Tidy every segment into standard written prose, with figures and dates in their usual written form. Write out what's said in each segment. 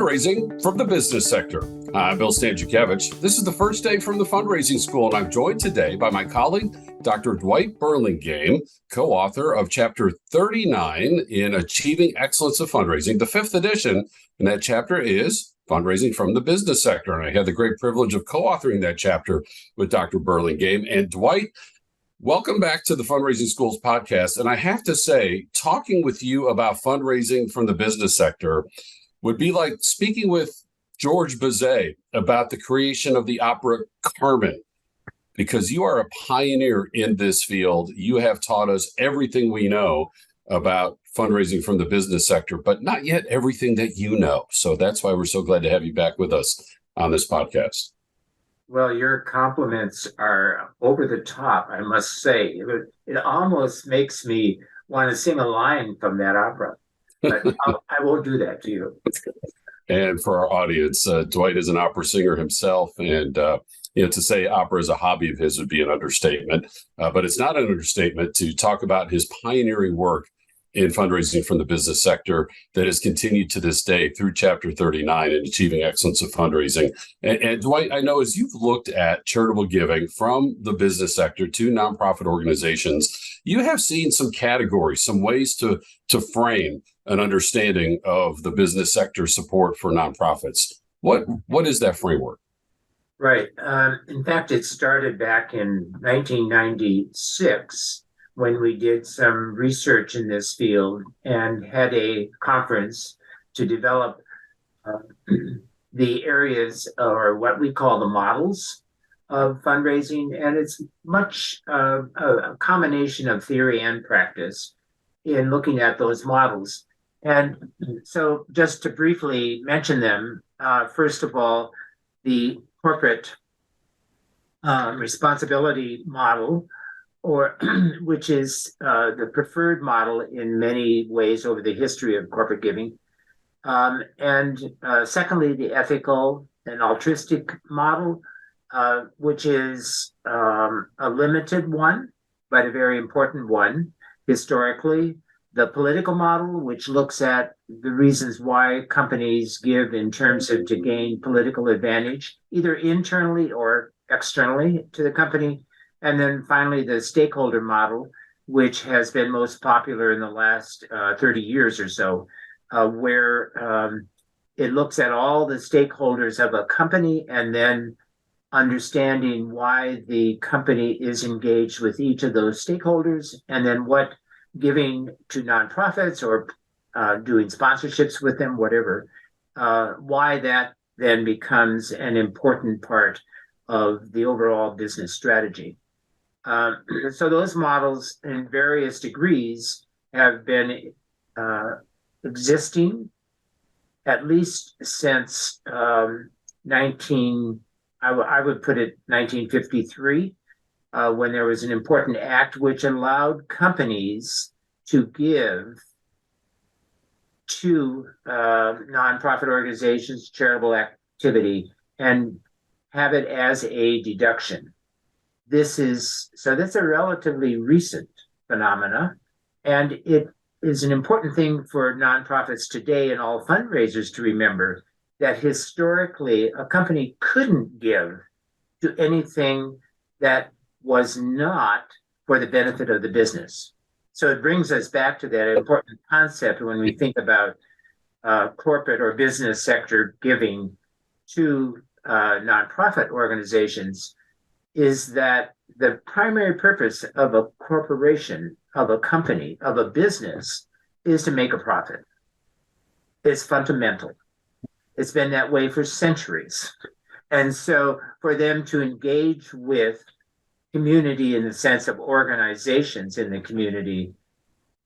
Fundraising from the Business Sector. I'm Bill Stanczykiewicz. This is the first day from the Fundraising School, and I'm joined today by my colleague, Dr. Dwight Burlingame, co-author of Chapter 39 in Achieving Excellence of Fundraising, the fifth edition, and that chapter is Fundraising from the Business Sector. And I had the great privilege of co-authoring that chapter with Dr. Burlingame. And Dwight, welcome back to the Fundraising Schools podcast. And I have to say, talking with you about fundraising from the business sector would be like speaking with George Bizet about the creation of the opera Carmen, because you are a pioneer in this field. You have taught us everything we know about fundraising from the business sector, but not yet everything that you know. So that's why we're so glad to have you back with us on this podcast. Well, your compliments are over the top, I must say. It almost makes me want to sing a line from that opera, but I won't do that to you. And for our audience, Dwight is an opera singer himself, and to say opera is a hobby of his would be an understatement. But it's not an understatement to talk about his pioneering work in fundraising from the business sector that has continued to this day through Chapter 39 in Achieving Excellence of Fundraising. And Dwight, I know as you've looked at charitable giving from the business sector to nonprofit organizations, you have seen some categories, some ways to frame an understanding of the business sector support for nonprofits. What is that framework? Right. In fact, it started back in 1996 when we did some research in this field and had a conference to develop the areas, or what we call the models of fundraising. And it's much a combination of theory and practice in looking at those models. And so just to briefly mention them, first of all, the corporate responsibility model, or which is the preferred model in many ways over the history of corporate giving. And secondly, the ethical and altruistic model, which is a limited one, but a very important one historically. The political model, which looks at the reasons why companies give in terms of to gain political advantage, either internally or externally to the company. And then finally, the stakeholder model, which has been most popular in the last 30 years or so, where it looks at all the stakeholders of a company and then understanding why the company is engaged with each of those stakeholders, and then what giving to nonprofits or doing sponsorships with them, whatever, why that then becomes an important part of the overall business strategy. So those models in various degrees have been existing at least since I would put it 1953, when there was an important act which allowed companies to give to nonprofit organizations, charitable activity, and have it as a deduction. That's a relatively recent phenomena, and it is an important thing for nonprofits today and all fundraisers to remember that historically a company couldn't give to anything that was not for the benefit of the business. So it brings us back to that important concept when we think about corporate or business sector giving to nonprofit organizations, is that the primary purpose of a corporation, of a company, of a business is to make a profit. It's fundamental. It's been that way for centuries. And so for them to engage with community in the sense of organizations in the community,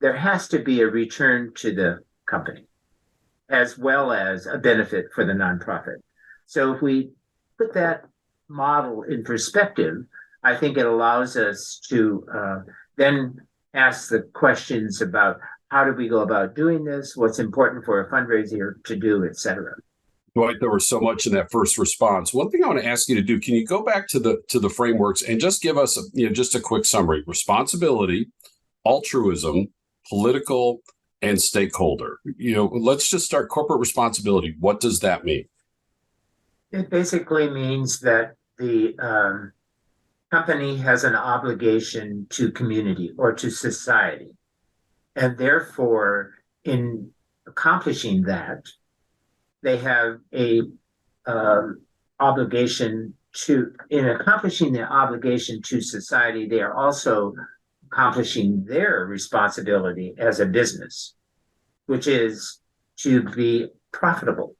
there has to be a return to the company as well as a benefit for the nonprofit. So if we put that model in perspective, I think it allows us to then ask the questions about how do we go about doing this, what's important for a fundraiser to do, et cetera. Dwight, there was so much in that first response. One thing I want to ask you to do, can you go back to the frameworks and just give us just a quick summary? Responsibility, altruism, political, and stakeholder. Let's just start corporate responsibility. What does that mean? It basically means that the company has an obligation to community or to society. And therefore, in accomplishing that, they have a obligation in accomplishing the obligation to society, they are also accomplishing their responsibility as a business, which is to be profitable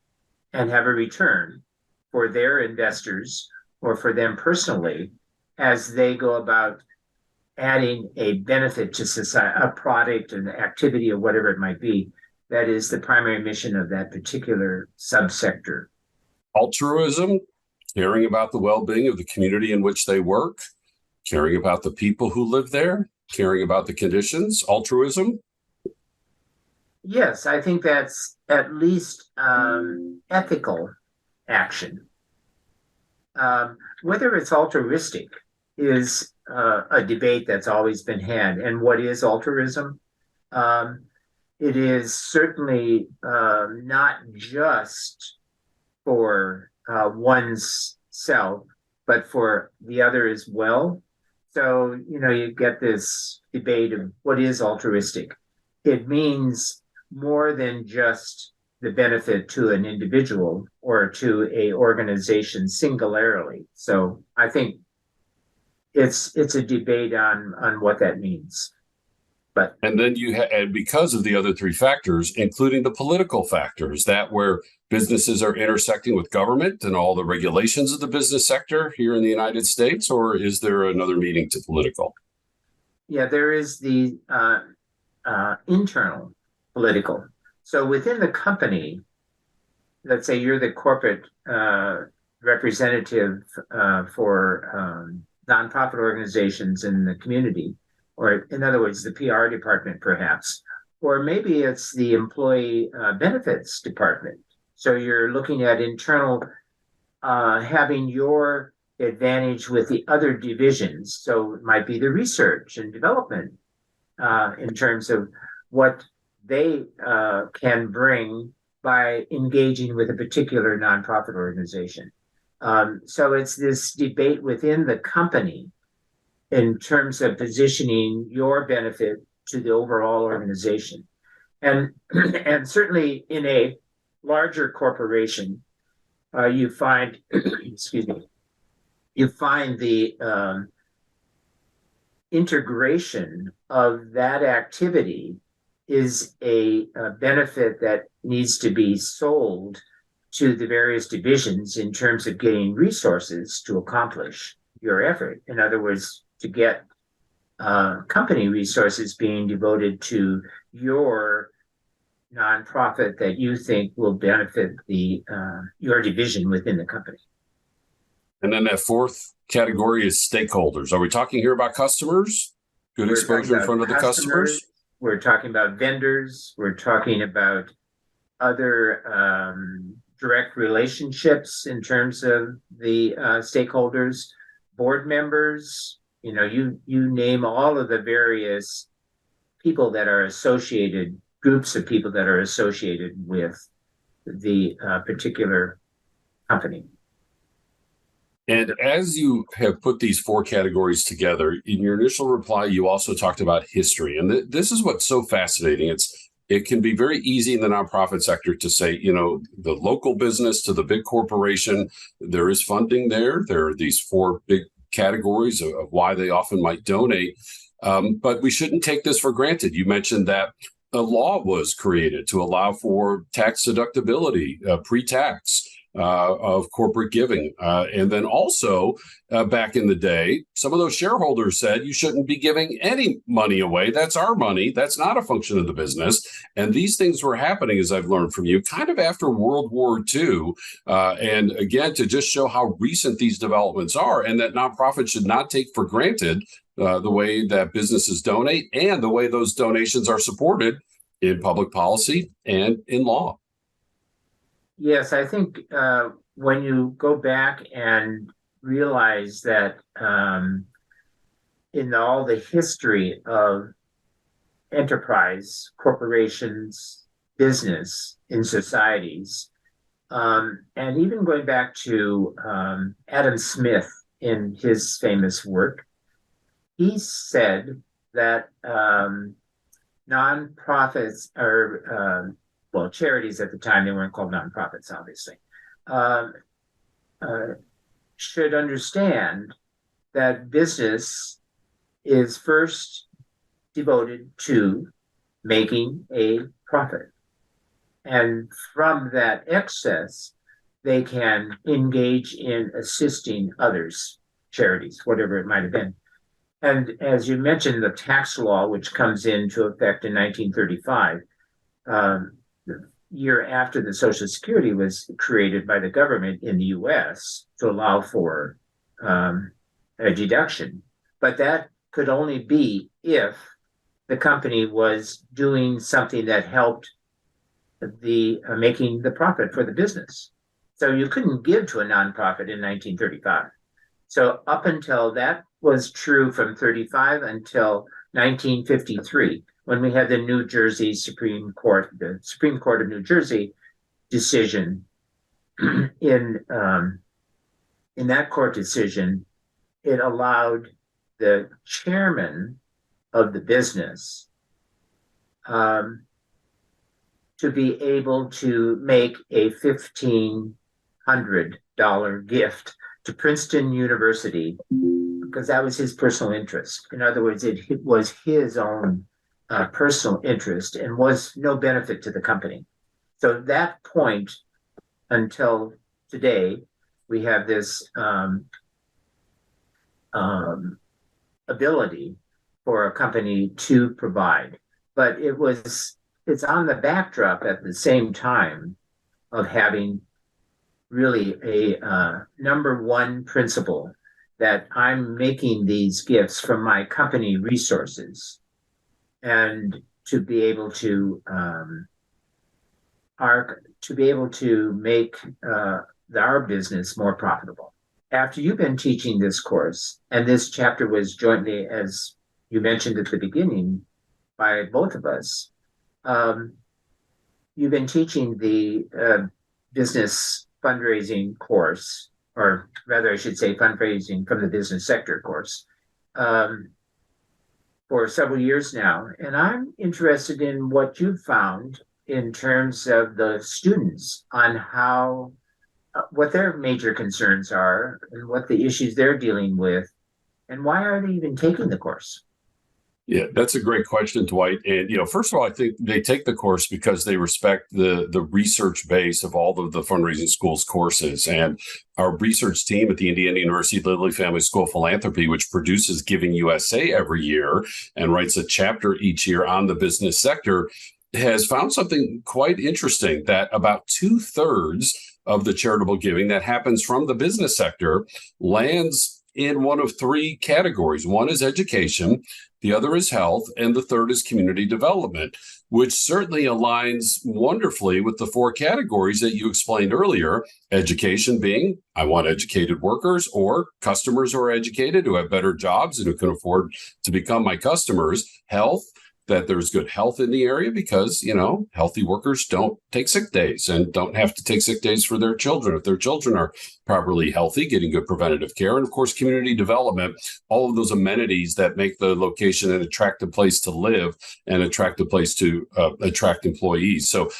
and have a return for their investors or for them personally as they go about adding a benefit to society, a product, an activity, or whatever it might be. That is the primary mission of that particular subsector. Altruism, caring about the well-being of the community in which they work, caring about the people who live there, caring about the conditions. Altruism. Yes, I think that's at least ethical action. Whether it's altruistic is a debate that's always been had. And what is altruism? It is certainly not just for one's self, but for the other as well. So, you get this debate of what is altruistic. It means more than just the benefit to an individual or to a organization singularly. So I think it's a debate on what that means. But and then and because of the other three factors, including the political factors, that where businesses are intersecting with government and all the regulations of the business sector here in the United States, or is there another meaning to political? Yeah, there is the internal political. So within the company, let's say you're the corporate representative for nonprofit organizations in the community, or in other words, the PR department, perhaps, or maybe it's the employee benefits department. So you're looking at internal, having your advantage with the other divisions. So it might be the research and development in terms of what they can bring by engaging with a particular nonprofit organization. So it's this debate within the company in terms of positioning your benefit to the overall organization. And certainly in a larger corporation, you find, excuse me, you find the integration of that activity is a benefit that needs to be sold to the various divisions in terms of getting resources to accomplish your effort. In other words, to get company resources being devoted to your nonprofit that you think will benefit your division within the company. And then that fourth category is stakeholders. Are we talking here about customers? Good exposure in front of the customers? We're talking about vendors. We're talking about other direct relationships in terms of the stakeholders, board members. You name all of the various people that are associated, groups of people that are associated with the particular company. And as you have put these four categories together, in your initial reply, you also talked about history. And this is what's so fascinating. It can be very easy in the nonprofit sector to say, the local business to the big corporation, there is funding there. There are these four big categories of why they often might donate. But we shouldn't take this for granted. You mentioned that a law was created to allow for tax deductibility, pre-tax. Of corporate giving. And then also back in the day, some of those shareholders said you shouldn't be giving any money away. That's our money. That's not a function of the business. And these things were happening, as I've learned from you, kind of after World War II. And again, to just show how recent these developments are and that nonprofits should not take for granted the way that businesses donate and the way those donations are supported in public policy and in law. Yes, I think when you go back and realize that in all the history of enterprise, corporations, business in societies. And even going back to Adam Smith in his famous work, he said that nonprofits or well, charities at the time, they weren't called nonprofits, obviously, um, should understand that business is first devoted to making a profit. And from that excess, they can engage in assisting others, charities, whatever it might have been. And as you mentioned, the tax law, which comes into effect in 1935, the year after the Social Security was created by the government in the US to allow for a deduction. But that could only be if the company was doing something that helped the making the profit for the business. So you couldn't give to a nonprofit in 1935. So up until that was true from 35 until 1953, when we had the New Jersey Supreme Court, the Supreme Court of New Jersey decision. In that court decision, it allowed the chairman of the business to be able to make a $1,500 gift to Princeton University because that was his personal interest. In other words, it was his own personal interest and was no benefit to the company. So that point until today, we have this ability for a company to provide. But it's on the backdrop at the same time of having really a number one principle that I'm making these gifts from my company resources, and to be able to make our business more profitable. After you've been teaching this course, and this chapter was jointly, as you mentioned at the beginning, by both of us, you've been teaching the business fundraising course, or rather, I should say fundraising from the business sector course, for several years now. And I'm interested in what you've found in terms of the students on how, what their major concerns are and what the issues they're dealing with, and why are they even taking the course? Yeah, that's a great question, Dwight. And first of all, I think they take the course because they respect the research base of all of the fundraising schools courses. And our research team at the Indiana University Lilly Family School of Philanthropy, which produces Giving USA every year and writes a chapter each year on the business sector, has found something quite interesting, that about 2/3 of the charitable giving that happens from the business sector lands in one of three categories. One is education, the other is health, and the third is community development, which certainly aligns wonderfully with the four categories that you explained earlier. Education being, I want educated workers, or customers who are educated, who have better jobs and who can afford to become my customers. Health, that there's good health in the area because, healthy workers don't take sick days and don't have to take sick days for their children if their children are properly healthy, getting good preventative care. And of course, community development, all of those amenities that make the location an attractive place to live and attractive place to attract employees. So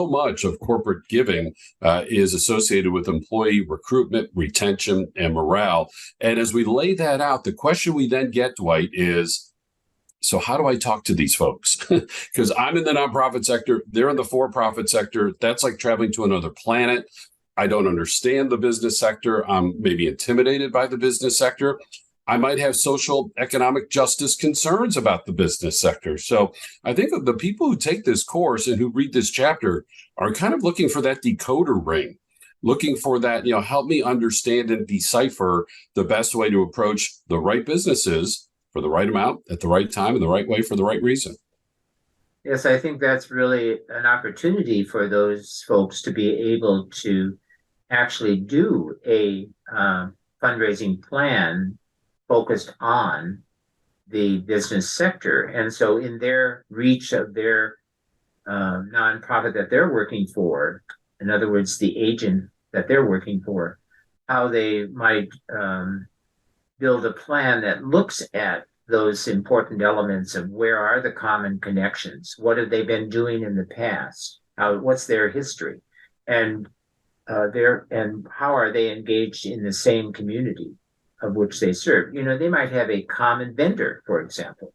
much of corporate giving is associated with employee recruitment, retention, and morale. And as we lay that out, the question we then get, Dwight, is, so how do I talk to these folks? Because I'm in the nonprofit sector, they're in the for-profit sector. That's like traveling to another planet. I don't understand the business sector. I'm maybe intimidated by the business sector. I might have social economic justice concerns about the business sector. So I think the people who take this course and who read this chapter are kind of looking for that decoder ring, looking for that, help me understand and decipher the best way to approach the right businesses for the right amount, at the right time, in the right way, for the right reason. Yes, I think that's really an opportunity for those folks to be able to actually do a fundraising plan focused on the business sector. And so in their reach of their nonprofit that they're working for, in other words, the agent that they're working for, how they might build a plan that looks at those important elements of where are the common connections, what have they been doing in the past, what's their history, and how are they engaged in the same community of which they serve. They might have a common vendor, for example.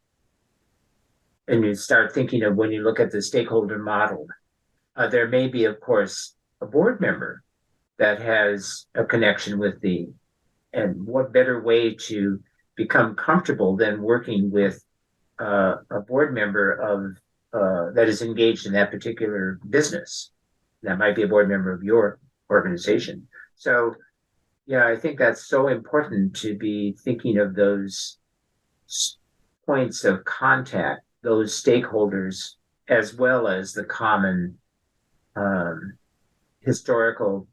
And you start thinking of, when you look at the stakeholder model, there may be, of course, a board member that has a connection with and what better way to become comfortable than working with a board member that is engaged in that particular business. That might be a board member of your organization. So, yeah, I think that's so important to be thinking of those points of contact, those stakeholders, as well as the common historical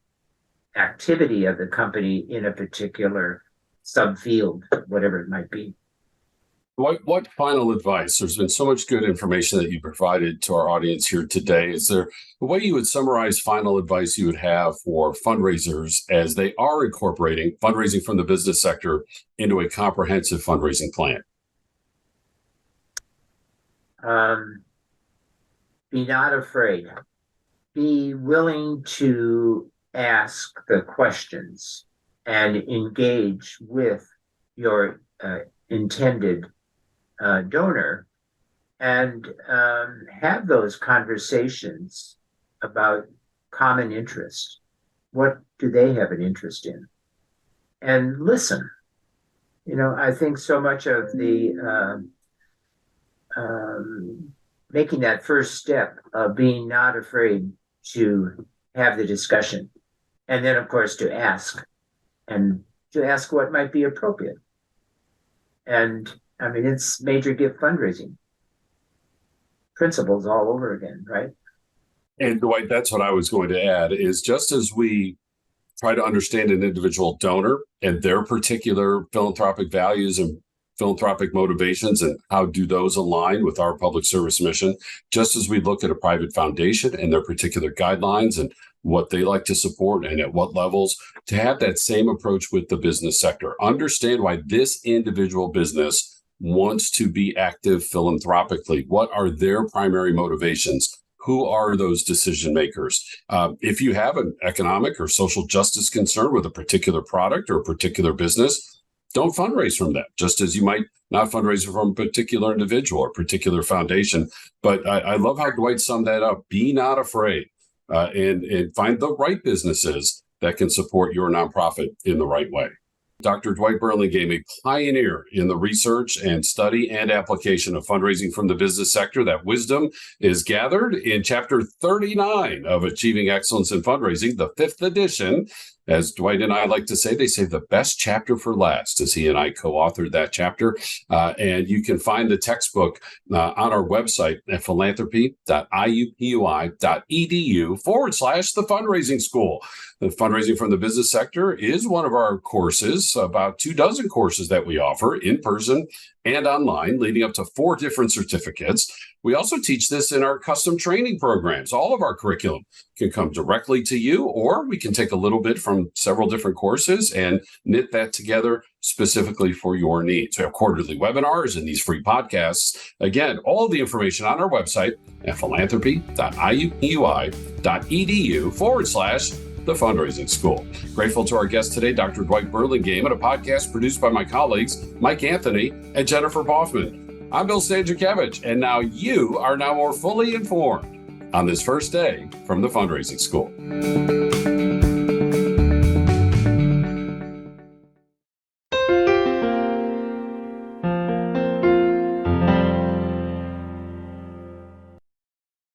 activity of the company in a particular subfield, whatever it might be. What final advice? There's been so much good information that you provided to our audience here today. Is there a way you would summarize final advice you would have for fundraisers as they are incorporating fundraising from the business sector into a comprehensive fundraising plan? Be not afraid. Be willing to ask the questions and engage with your intended donor, and have those conversations about common interest. What do they have an interest in? And listen. I think so much of the making that first step of being not afraid to have the discussion, and then, of course, to ask what might be appropriate. And I mean, it's major gift fundraising principles all over again, right? And Dwight, that's what I was going to add, is just as we try to understand an individual donor and their particular philanthropic values and philanthropic motivations and how do those align with our public service mission, just as we look at a private foundation and their particular guidelines and what they like to support and at what levels, to have that same approach with the business sector. Understand why this individual business wants to be active philanthropically. What are their primary motivations? Who are those decision makers? If you have an economic or social justice concern with a particular product or a particular business, don't fundraise from that, just as you might not fundraise from a particular individual or particular foundation. But I love how Dwight summed that up. Be not afraid, and find the right businesses that can support your nonprofit in the right way. Dr. Dwight Burlingame, a pioneer in the research and study and application of fundraising from the business sector. That wisdom is gathered in Chapter 39 of Achieving Excellence in Fundraising, the 5th edition. As Dwight and I like to say, they say the best chapter for last, as he and I co-authored that chapter. And you can find the textbook on our website at philanthropy.iupui.edu/the fundraising school. The fundraising from the business sector is one of our courses, about 24 courses that we offer in person and online, leading up to 4 different certificates. We also teach this in our custom training programs. All of our curriculum can come directly to you, or we can take a little bit from several different courses and knit that together specifically for your needs. We have quarterly webinars and these free podcasts. Again, all the information on our website at philanthropy.iupui.edu/the fundraising school. Grateful to our guest today, Dr. Dwight Burlingame, and a podcast produced by my colleagues, Mike Anthony and Jennifer Boffman. I'm Bill Stanczykiewicz, and now you are more fully informed on this first day from the fundraising school.